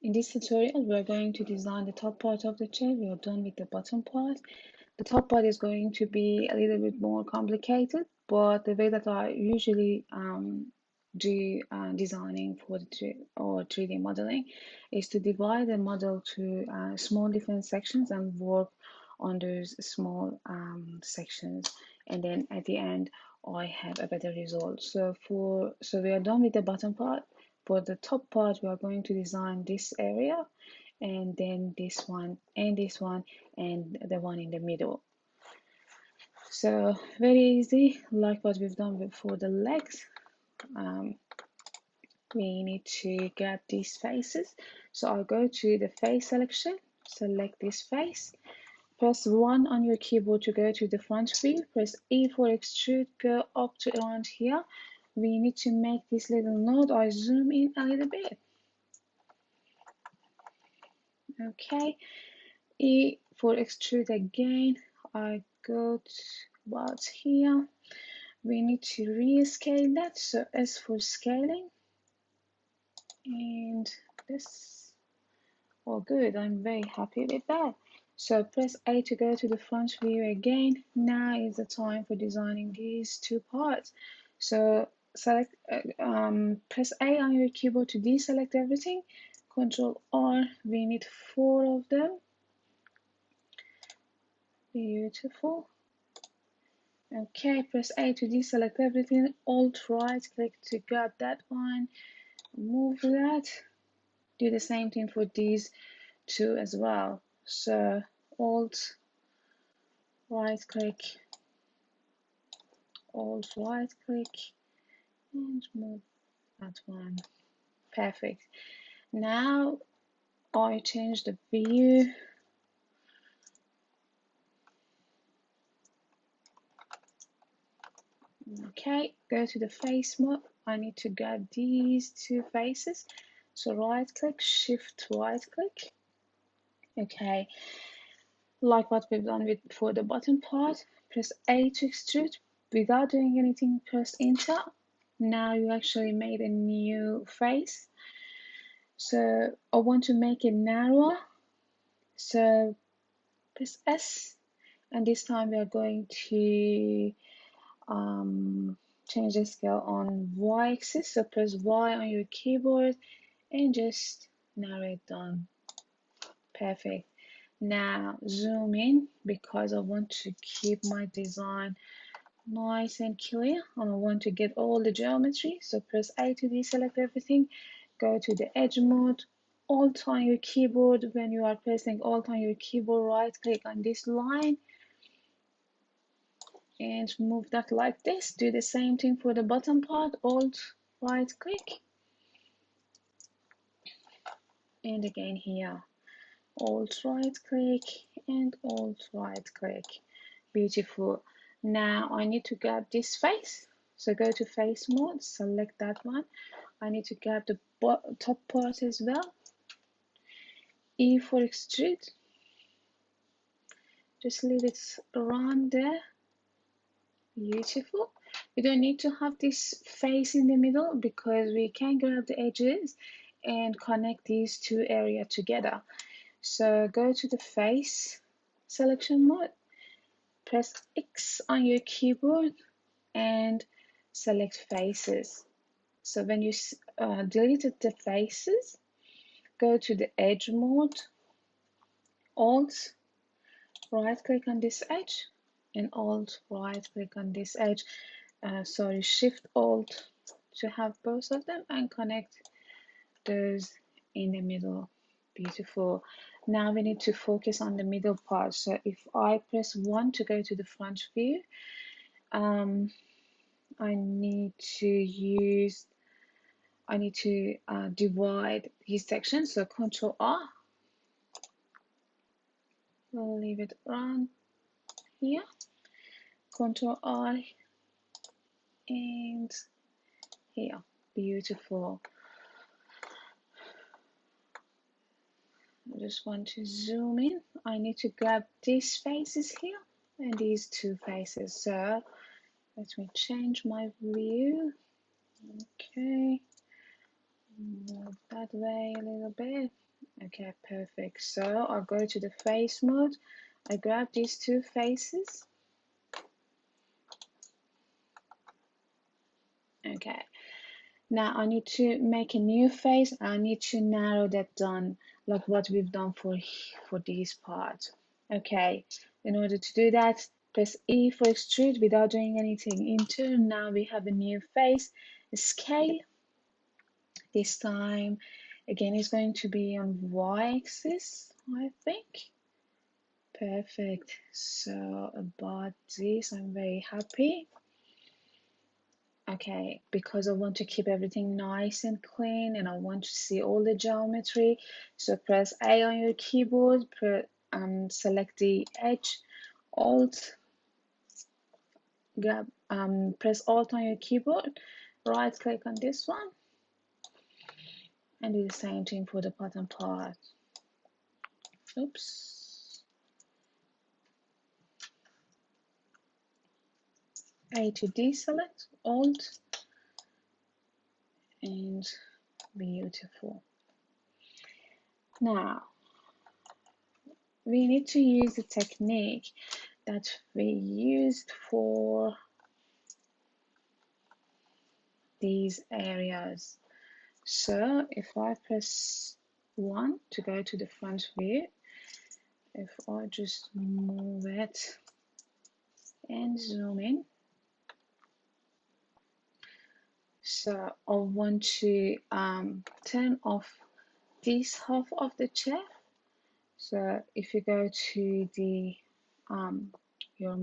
In this tutorial, we are going to design the top part of the chair. We are done with the bottom part. The top part is going to be a little bit more complicated, but the way that I usually do designing for the 3D modeling is to divide the model to small different sections and work on those small sections, and then at the end I have a better result. So we are done with the bottom part. For the top part, we are going to design this area, and then this one, and this one, and the one in the middle. So very easy, like what we've done for the legs. We need to get these faces. So I'll go to the face selection, select this face, press 1 on your keyboard to go to the front view, press E for extrude, go up to around here. We need to make this little node. I zoom in a little bit. Okay, E for extrude again. I go to about here. We need to rescale that. So S for scaling, and this. Oh, good. I'm very happy with that. So press A to go to the front view again. Now is the time for designing these two parts. So select, press A on your keyboard to deselect everything. Control R. We need 4 of them. Beautiful. Okay, press A to deselect everything. Alt right click to grab that one. Move that. Do the same thing for these two as well. So Alt right click, Alt right click, and move that one. Perfect. Now I change the view. Okay, go to the face mode. I need to grab these two faces. So right click, shift right click. Okay, like what we've done with for the bottom part, press A to extrude. Without doing anything, press enter. Now you actually made a new face. So I want to make it narrower. So press S, and this time we are going to change the scale on Y axis. So press Y on your keyboard and just narrow it down. Perfect. Now zoom in because I want to keep my design nice and clear and I want to get all the geometry. So press A to deselect everything. Go to the edge mode. Alt on your keyboard. When you are pressing Alt on your keyboard, right click on this line and move that like this. Do the same thing for the bottom part. Alt right click, and again here. Alt right click and Alt right click. Beautiful. Now I need to grab this face. So go to face mode, select that one. I need to grab the top part as well. E for extrude. Just leave it around there. Beautiful. We don't need to have this face in the middle because we can grab the edges and connect these two areas together. So go to the face selection mode, press X on your keyboard and select faces. So when you deleted the faces, go to the edge mode, Alt right click on this edge and Alt right click on this edge. Sorry, Shift Alt to have both of them and connect those in the middle. Beautiful. Now we need to focus on the middle part. So if I press 1 to go to the front view, I need to divide these sections. So Control R. We'll leave it around here. Control R and here. Beautiful. I just want to zoom in. I need to grab these faces here and these two faces. So let me change my view. Okay. Move that way a little bit. Okay, perfect. So I'll go to the face mode. I grab these two faces. Okay, now I need to make a new face. I need to narrow that down like what we've done for this part. Okay, in order to do that, press E for extrude without doing anything into. Now we have a new face. Scale. This time again is going to be on y-axis, I think. Perfect. So about this, I'm very happy. Okay, because I want to keep everything nice and clean and I want to see all the geometry. So press A on your keyboard, select the edge, Alt, grab, press Alt on your keyboard, right click on this one, and do the same thing for the bottom part. Oops. A to deselect, Alt, and beautiful. Now, we need to use the technique that we used for these areas. So if I press 1 to go to the front view, if I just move it and zoom in, so I want to turn off this half of the chair. So if you go to the your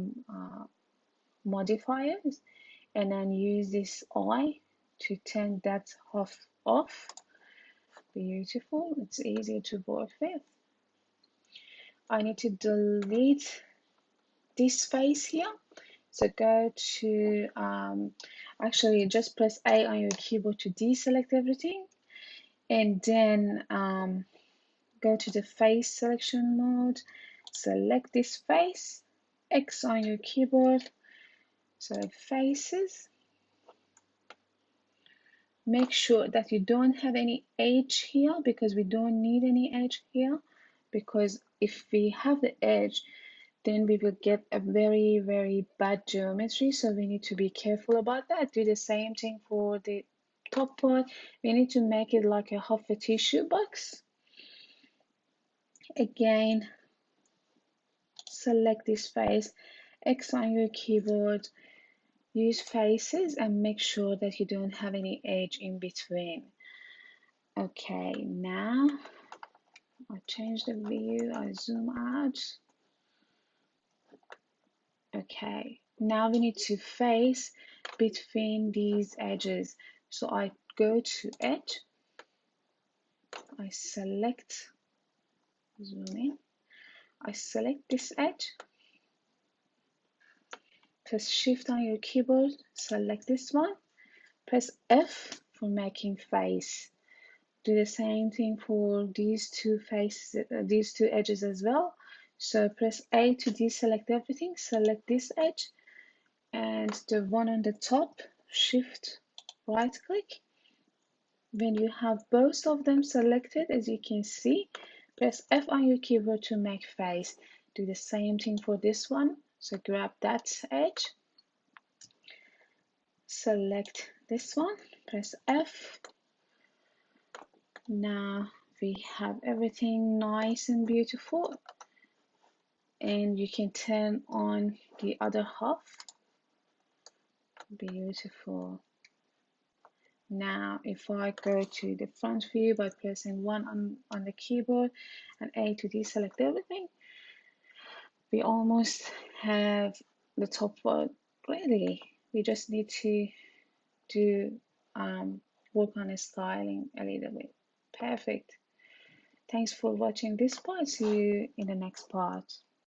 modifiers and then use this eye to turn that half off. Beautiful, it's easy to work with. I need to delete this space here. So go to, actually just press A on your keyboard to deselect everything. And then go to the face selection mode, select this face, X on your keyboard, select faces. Make sure that you don't have any edge here because we don't need any edge here, because if we have the edge, then we will get a very bad geometry, so we need to be careful about that. Do the same thing for the top part. We need to make it like a half a tissue box. Again, select this face, X on your keyboard, use faces and make sure that you don't have any edge in between. Okay, now I change the view, I zoom out. Okay, now we need to face between these edges. So I go to edge, I select, zoom in, I select this edge, press shift on your keyboard, select this one, press F for making face. Do the same thing for these two faces, these two edges as well. So press A to deselect everything, select this edge, and the one on the top, shift right click. When you have both of them selected, as you can see, press F on your keyboard to make face. Do the same thing for this one. So grab that edge, select this one, press F. Now we have everything nice and beautiful, and you can turn on the other half. Beautiful. Now if I go to the front view by pressing 1 on the keyboard and A to deselect everything, we almost have the top part ready. We just need to do work on the styling a little bit. Perfect. Thanks for watching this part. See you in the next part.